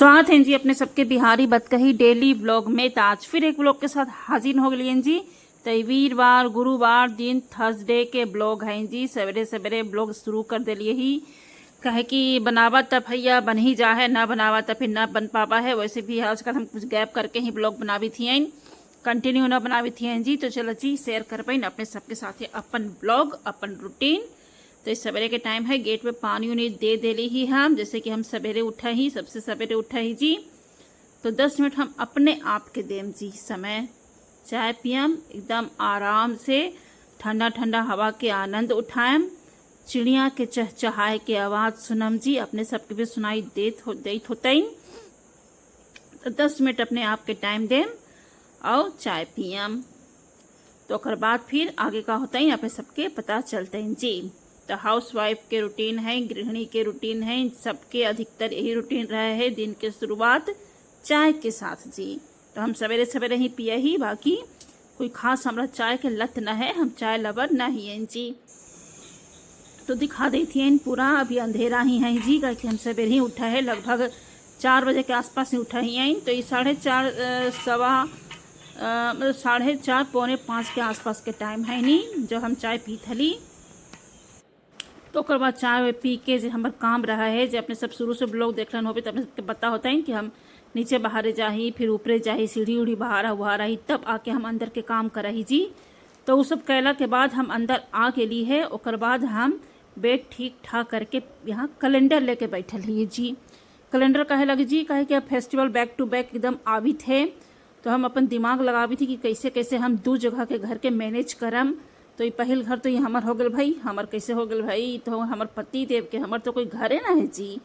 स्वागत है जी अपने सबके बिहारी बतकही डेली व्लॉग में। तो आज फिर एक व्लॉग के साथ हाजिर हो गए जी। तो वीरवार गुरुवार दिन थर्सडे के ब्लॉग हैं जी। सवेरे सवेरे ब्लॉग शुरू कर दिलिए ही कहे कि बनावा तब भैया बन ही जा है, ना बनावा तब फिर ना बन पावा है। वैसे भी आजकल हम कुछ गैप करके ही ब्लॉग बनावी थी, कंटिन्यू ना बनावी थी जी। तो चलो जी शेयर कर पाइन अपने सबके साथ अपन ब्लॉग अपन रूटीन। तो इस सवेरे के टाइम है, गेट पे पानी उन्हें दे देली ही हम, जैसे कि हम सवेरे उठा ही, सबसे सवेरे उठा ही जी। तो 10 मिनट हम अपने आप के देम जी समय, चाय पियम एकदम आराम से, ठंडा ठंडा हवा के आनंद उठाएम, चिड़िया के चहचहाए के आवाज़ सुनम जी, अपने सबके भी सुनाई देत होतइन। तो 10 मिनट अपने आप के टाइम देम और चाय पियम। तो ओकर बाद फिर आगे का होता ही अपने सबके पता चलते हैं जी। तो हाउस वाइफ के रूटीन है, गृहिणी के रूटीन है, सबके अधिकतर यही रूटीन रहा है। दिन के शुरुआत चाय के साथ जी। तो हम सवेरे सवेरे ही पिए ही, बाकी कोई खास हमारा चाय के लत न है, हम चाय लवर न ही हैं जी। तो दिखा देती हैं पूरा, अभी अंधेरा ही है जी, क्योंकि हम सवेरे ही उठा है, लगभग 4 बजे के आसपास ही उठा ही हैं। तो ये 4:30 मतलब 4:30 पौने 5 के आसपास के टाइम है नहीं जो हम चाय पी थली। तो ओकर बाद चाय पी के जो हमार काम रहा है, जो अपने सब शुरू से ब्लॉग देख रहे हो तो अपने सबके पता होता है कि हम नीचे बाहर जाही, फिर ऊपरे जाही, सीढ़ी उढ़ी बहारा उहारा ही, तब आके हम अंदर के काम करही जी। तो वो सब कैला के बाद हम अंदर आ गेली है। ओकर बाद हम बेड ठीक ठाक करके यहाँ कैलेंडर लेके बैठल ही जी। कैलेंडर कहे लगे जी, कहे कि अब फेस्टिवल बैक टू बैक एकदम आवी थे। तो हम अपन दिमाग लगावी थी कि कैसे कैसे हम 2 जगह के घर के मैनेज करम। तो ये पहल घर तो ये हमार हो गल भाई, हमार कैसे हो गल भाई, तो हमार पति देव के हमार तो कोई घरे ना है जी।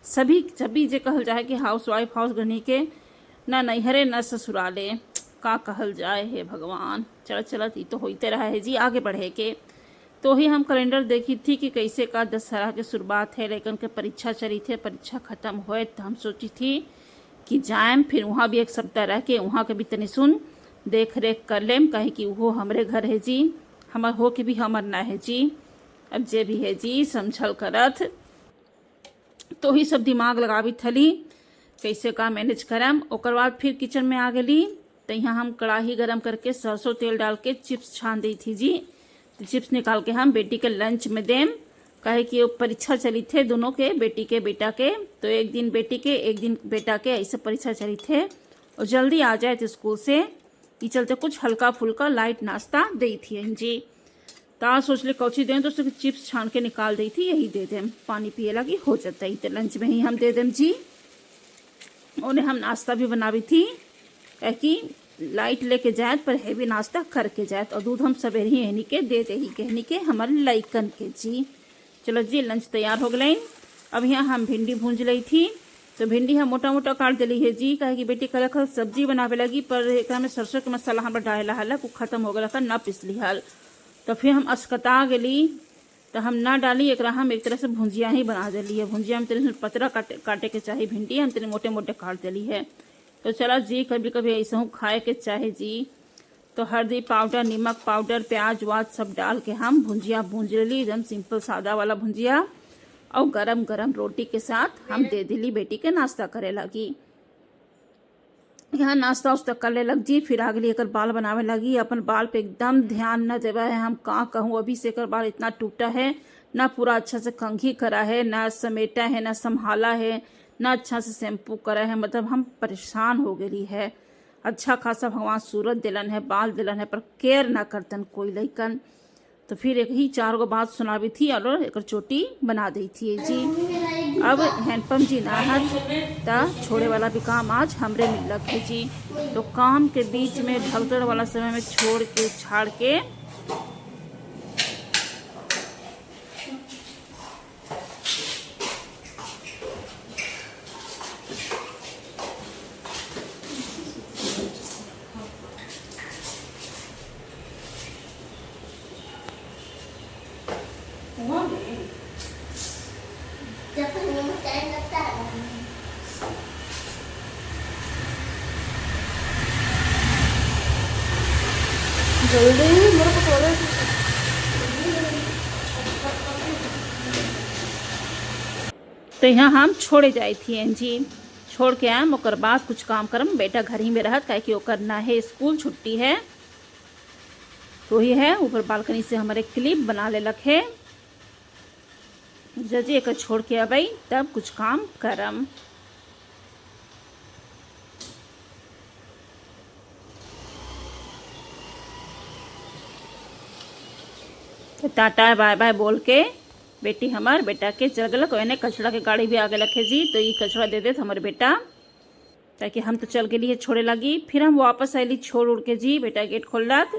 सभी जे कहल जाए कि हाउस वाइफ हाउस गृहिणी के ना नैहरे न ससुराले, का कहल जाए हे भगवान। चलत ये तो होते रहा है जी आगे बढ़े के। तो ही हम कैलेंडर देखी थी कि कैसे का दशहरा के शुरुआत है, लेकिन के परीक्षा चली थे, परीक्षा खत्म हुए तो हम सोची थी कि जाएम, फिर वहाँ भी एक सप्ताह रह के वहाँ के भी तनी सुन देख रेख कर लेम, कहे कि वो हमरे घर है जी, हमार हो के भी हमार ना है जी। अब जे भी है जी समझल करत। तो ही सब दिमाग लगावी थली कैसे का मैनेज करम। ओकर बाद फिर किचन में आ गली। तो यहाँ हम कढ़ाई गरम करके सरसों तेल डाल के चिप्स छान दी थी जी। तो चिप्स निकाल के हम बेटी के लंच में देम, कहे कि परीक्षा चली थे दोनों के, बेटी के बेटा के। तो एक दिन बेटी के एक दिन बेटा के, ऐसे परीक्षा चली थे और जल्दी आ जाए थे स्कूल से, ये चलते कुछ हल्का फुल्का लाइट नाश्ता दी थी जी। तो सोच ले कौची दें, तो सिर्फ चिप्स छान के निकाल दी थी, यही दे दें, पानी पिए लगी हो जाता ही। तो लंच में ही हम दे दें जी। उन्हें हम नाश्ता भी बनावी थी, कह कि लाइट लेके जाए पर हैवी नाश्ता करके जाए। और दूध हम सवेरे ही एहनी के दे दे ही कहनी के हमारे लइकन के जी। चलो जी लंच तैयार हो गए। अब यहाँ हम भिंडी भूंज ली थी। तो भिंडी हम मोटा मोटा काट दिली है जी, कहे कि बेटी कल खल सब्जी बनावे लगी, पर एक में सरसों के मसाला हमारा डाला हल कुछ खत्म हो गया था, ना पिसली हल। तो फिर हम अस्कता गेली, तो हम ना डाली एक हम एक तरह से भुंजिया ही बना दिली है। भुंजिया में तेरे पतरा काटे के चाहे भिंडी हम तेरे मोटे मोटे काट दिली है। तो चला जी कभी कभी ऐसा हूँ खाए के चाहे जी। तो हल्दी पाउडर, नमक पाउडर, प्याज वाज सब डाल के हम भुंजिया भूंज ली, एकदम सिंपल सादा वाला भुंजिया। और गरम गरम रोटी के साथ हम दे दिली बेटी के, नाश्ता करे लगी। यहाँ नाश्ता उस्ता करे लग जी। फिर आगे एकर बाल बनावे लगी। अपन बाल पे एकदम ध्यान न देवा है, हम कहाँ कहूँ अभी से एकर बाल इतना टूटा है, ना पूरा अच्छा से कंघी करा है, ना समेटा है, ना संभाला है, ना अच्छा से शैम्पू करा है। मतलब हम परेशान हो गई है। अच्छा खासा भगवान सूरत दिलन है, बाल दिलन है, पर केयर ना करतन कोई लइकन। तो फिर एक ही 4 गो बात सुनावी थी और एक चोटी बना दी थी जी। अब हैंडपम्प जी ना हत छोड़े वाला भी काम आज हमरे मिलक है जी। तो काम के बीच में भगदड़ वाला समय में छोड़ के छाड़ के जल्दी मेरे को थोड़े तो यहाँ हम छोड़े जाए थी जी। छोड़ के आयम, ओकर बाद कुछ काम करम। बेटा घर ही में रहत, काहे कि ओकर ना है स्कूल, छुट्टी है। तो ही है ऊपर बालकनी से हमारे क्लिप बना ले रखे। जजे एक छोड़ के अबई तब कुछ काम करम। तो टाटा बाय बाय बोल के बेटी हमार बेटा के चल गलक। ओने कचड़ा के गाड़ी भी आगे रखे जी, तो ये कचड़ा दे दे हमारे बेटा, ताकि हम तो चल के लिए छोड़े लगी। फिर हम वापस आयली छोड़ उड़ के जी। बेटा गेट खोल रख,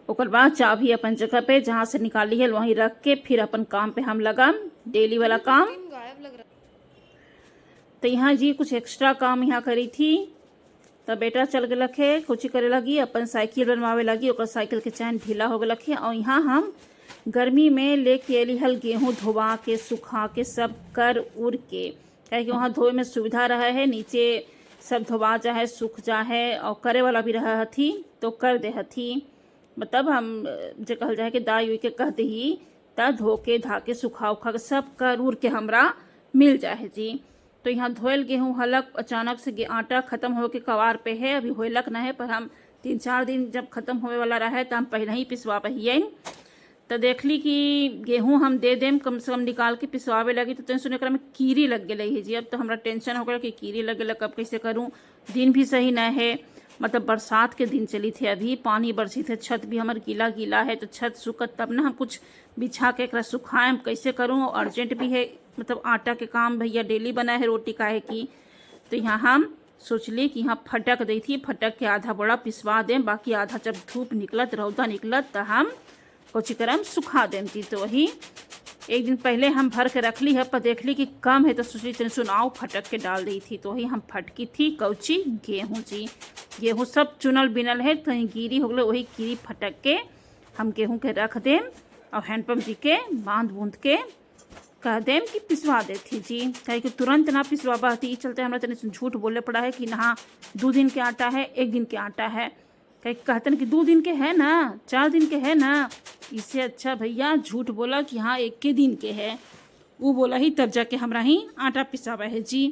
ओकर बाद चाबी अपन जगह पे जहाँ से निकाली है वहीं रख के फिर अपन काम पे हम लगम, डेली वाला काम। गायब लग रहा। तो यहाँ जी कुछ एक्स्ट्रा काम यहाँ करी थी। तब बेटा चल गलक है, कुछ करे लगी, अपन साइकिल बनवावे लगी। ओकर साइकिल के चैन ढीला हो गलक है। और यहाँ हम गर्मी में लेके अली हल गेहूँ धोवा के सुखा के सब कर उड़ के, क्या कि वहाँ धोए में सुविधा रहा है। नीचे सब धोवा जा है, सूख जा है, और करे वाला भी रहा थी तो कर दे हथी। मतलब हम जो कहल जाए कि दाई उई के कह दही त धो के धा के सुखा उखा के सब कर उड़ के हमरा मिल जाए जी। तो यहाँ धोयल गेहूँ हलक, अचानक से आटा खत्म हो के कवार पे है, अभी होलक ना है, पर हम 3-4 दिन जब खत्म होने वाला रहे तो हम पहले ही पिसवा पहिए। तो देख ली कि गेहूँ हम दे देम, कम से कम निकाल के पिसवावे लगी। तो तेन सुने में कीड़ी लग गई है जी। अब तो हमरा टेंशन हो गया कि कीड़ी लग गई, अब कैसे करूँ। दिन भी सही न है, मतलब बरसात के दिन चली थे, अभी पानी बरसी थे, छत भी हमार गीला गीला है। तो छत सूखत तब ना हम कुछ बिछा के एक सुखाएं, कैसे करूँ। अर्जेंट भी है, मतलब आटा के काम भैया डेली बना है रोटी काहे की। तो यहाँ हम सोचली कि यहाँ फटक दी थी, फटक के आधा बड़ा पिसवा दें, बाकी आधा जब धूप निकलत रौदा निकलत तो हम कुछ करम सुखा दें थी। तो वही एक दिन पहले हम भर के रख ली है, पर देख ली कि कम है तो सोचली तेन सुनाओ फटक के डाल दी थी। तो वही हम फटकी थी कौची गेहूँ जी। गेहूँ सब चुनल बिनल है, कहीं कीरी हो गए, वही कीरी फटक के हम गेहूँ के रख दें और हैंडपम्प जी के बांध बूंद के कह दें कि पिसवा देती जी। कहे कि तुरंत ना पिसवा पाती, चलते हमरा तनी झूठ बोलने पड़ा है कि ना 2 दिन के आटा है, 1 दिन के आटा है। कहे कहते हैं कि 2 दिन के है ना, 4 दिन के है ना। इससे अच्छा भैया झूठ बोला कि हाँ 1 के दिन के है, वो बोला ही तब जाके हमरा ही आटा पिसावा है जी।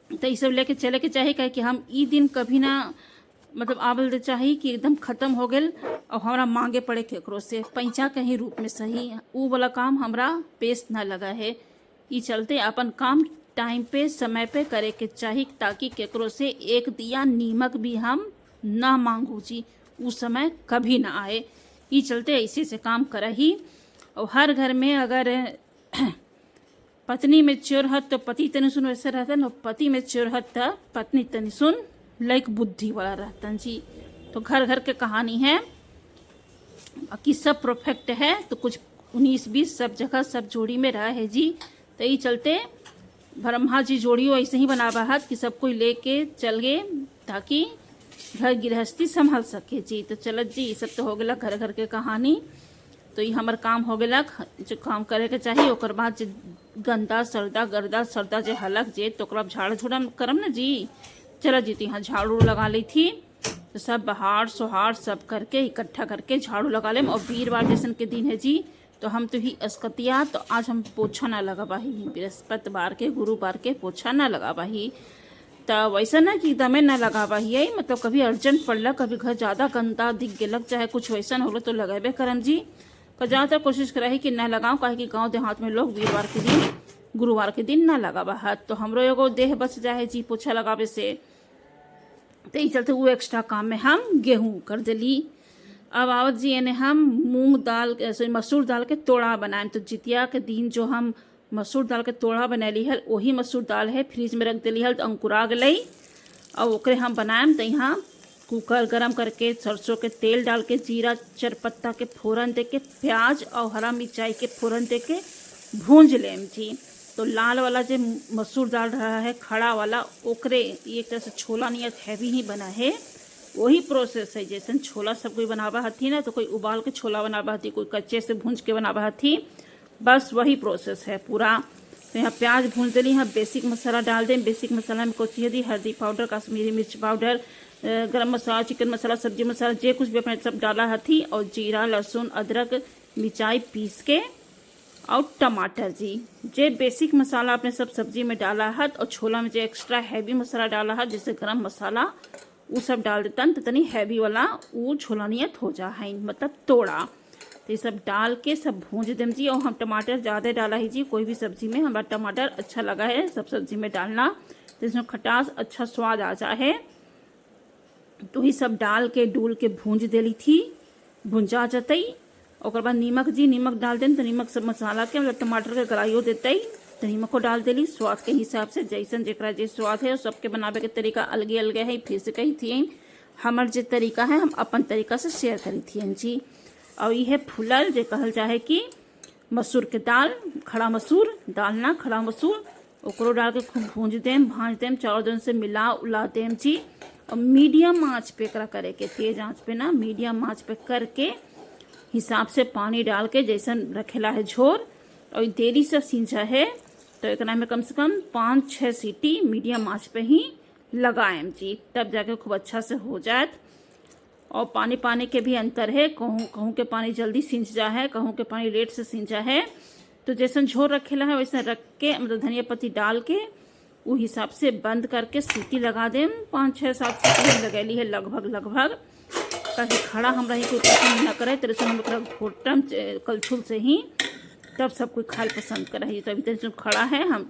तो ये सब लेके चले के चाहे, कहे कि हम ई दिन कभी ना मतलब आवल दे चाही कि एकदम ख़त्म हो गए और हमरा मांगे पड़े केकरो से पैसा कहीं रूप में सही, वो वाला काम हमरा पेश ना लगा है। ई चलते अपन काम टाइम पे समय पे करे के चाही, ताकि केकरो से एक दिया नीमक भी हम ना मांगू जी, उस समय कभी ना आए। ई चलते ऐसे से काम कर ही। और हर घर में अगर पत्नी में चोर हत तो पति तनि सुन वैसे रहता न, पति में चोर हत तो पत्नी तनि सुन लाइक बुद्धि वाला रहता जी। तो घर घर के कहानी है कि सब परफेक्ट है, तो कुछ 19-20 सब जगह सब जोड़ी में रहा है जी। तो ये चलते ब्रह्मा जी जोड़ियों ऐसे ही बनावा हाथ कि सब कोई लेके चल गए, ताकि घर गृहस्थी संभाल सके जी। तो चलत जी, ये सब तो हो गया घर घर के कहानी। तो ये हमार काम हो गया जो काम करे के चाहिए। ओकर बाद जो गंदा सर्दा गर्दा सर्दा जो हलक जे तो ओकरा झाड़ झूड़ा करम ना जी। चलो जी, तो यहाँ झाड़ू लगा ली थी, तो सब बहार सोहार सब करके इकट्ठा करके झाड़ू लगा लेम। और वीरवार जैसन के दिन है जी, तो हम तो ही अस्कतिया, तो आज हम पोछा ना लगा पाही, बृहस्पतिवार के गुरुवार के पोछा ना लगा पाही। तो वैसा ना कि दमे ना लगा पाही, मतलब कभी अर्जेंट पड़ला, कभी घर ज़्यादा गंदा दिख गलक, चाहे कुछ वैसा हो तो लगेबे करम जी। पर ज़्यादातर कोशिश कराही कि ना लगाऊँ, काहे कि गाँव देहात में लोग वीरवार के दिन गुरुवार के दिन ना लगावा हाथ, तो हमरो एगो देह बच जाए जी पोछा लगावे से। तो ये चलते वो एक्स्ट्रा काम में हम गेहूँ कर दिली। अब आवत जी यानी हम मूंग दाल मसूर दाल के तोड़ा बनाए। तो जितिया के दिन जो हम मसूर दाल के तोड़ा बनैली हल, वही मसूर दाल है फ्रिज में रख दिली हल, तो अंकुरा गई। और ओकरे हम बनाएम। तो यहाँ कुकर गरम करके सरसों के तेल डाल के जीरा चरपत्ता के फोरन दे के प्याज और हरा मिर्चाई के फोरन दे के भूंज लेम जी। तो लाल वाला जो मसूर दाल रहा है खड़ा वाला, ओकरे एक तरह से छोला नियत हैवी ही बना है। वही प्रोसेस है जैसे छोला सब कोई बनावा हथी ना, तो कोई उबाल के छोला बनावा हथी, कोई कच्चे से भूंज के बनावा हथी, बस वही प्रोसेस है पूरा। तो यहाँ प्याज भूंज दिली, यहाँ बेसिक मसाला डाल दें। बेसिक मसाला में कोची दी हल्दी पाउडर, कश्मीरी मिर्च पाउडर, गरम मसाला, चिकन मसाला, सब्जी मसाला, जे कुछ भी अपने सब डाला हथी। और जीरा लहसुन अदरक मिर्चाई पीस के और टमाटर जी। जे बेसिक मसाला आपने सब सब्जी में डाला है और छोला में जो एक्स्ट्रा हैवी मसाला डाला है जैसे गरम मसाला वो सब डाल देता तो तनी हैवी वाला वो छोला नियत हो जा है, मतलब तोड़ा। तो ये सब डाल के सब भूंज देम जी। और हम टमाटर ज़्यादा डाला ही जी, कोई भी सब्जी में हमारा टमाटर अच्छा लगा है सब सब्जी में डालना, तो इसमें खटास अच्छा स्वाद आ जा है। तो ये सब डाल के डूल के भूंज देली थी, भुंजा जतई। और बाद नीमक जी, नीमक डाल दें तो नीमक सब मसाला के मतलब टमाटर के गलाइयो देते तो नीमक को डाल देली स्वाद के हिसाब से, जैसन जरा जे स्वाद है। और सबके बनावे के तरीका अलगे अलगे है, फिर से कही थी हमार जे तरीका है हम अपन तरीका से शेयर करी थी जी। और यह फुलल जे कहल चाहे कि मसूर के दाल, खड़ा मसूर डालना, खड़ा मसूर ओकरो डाल के खूब भूंज देम, भाज देम, चारों दिन से मिला उला देम जी। और मीडियम आंच पे एकरा करे के, तेज आंच पे ना, मीडियम आंच पे करके हिसाब से पानी डाल के जैसन रखेला है झोर। और देरी से सींचा है तो एकरा में कम से कम 5-6 सीटी मीडियम आंच पे ही लगाएम जी, तब जाके खूब अच्छा से हो जाए। और पानी पानी के भी अंतर है, कहूँ के पानी जल्दी सींच जा है, कहूँ के पानी लेट से सींचा है। तो जैसन झोर रखेला है वैसे रख के मतलब धनिया पत्ती डाल के वो हिसाब से बंद करके सीटी लगा देम। 5-6-7 सीटी लगेली है लगभग, ताकि खड़ा हमरा ही कोई पसंद न करे, तेरे से हम लोग घोटम कलछुल से ही तब सब कोई खाल पसंद करे। तो अभी तेरे खड़ा है, हम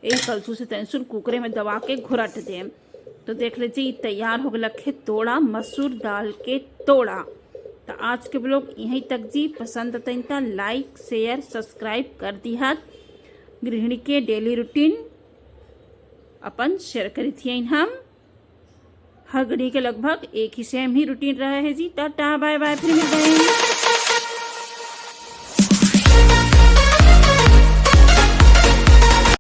एक कलछुल से तेंसुल कुकरे में दबा के घुरट देम। तो देख लीजिए तैयार हो गया है तोड़ा, मसूर दाल के तोड़ा। तो आज के ब्लॉग यहीं तक जी। पसंद आता तो लाइक शेयर सब्सक्राइब कर दिया। गृहिणी के डेली रूटीन अपन शेयर करी थी हम, हर घड़ी के लगभग एक ही सेम ही रूटीन रहा है जी। टाटा बाय बाय, फिर मिल गए।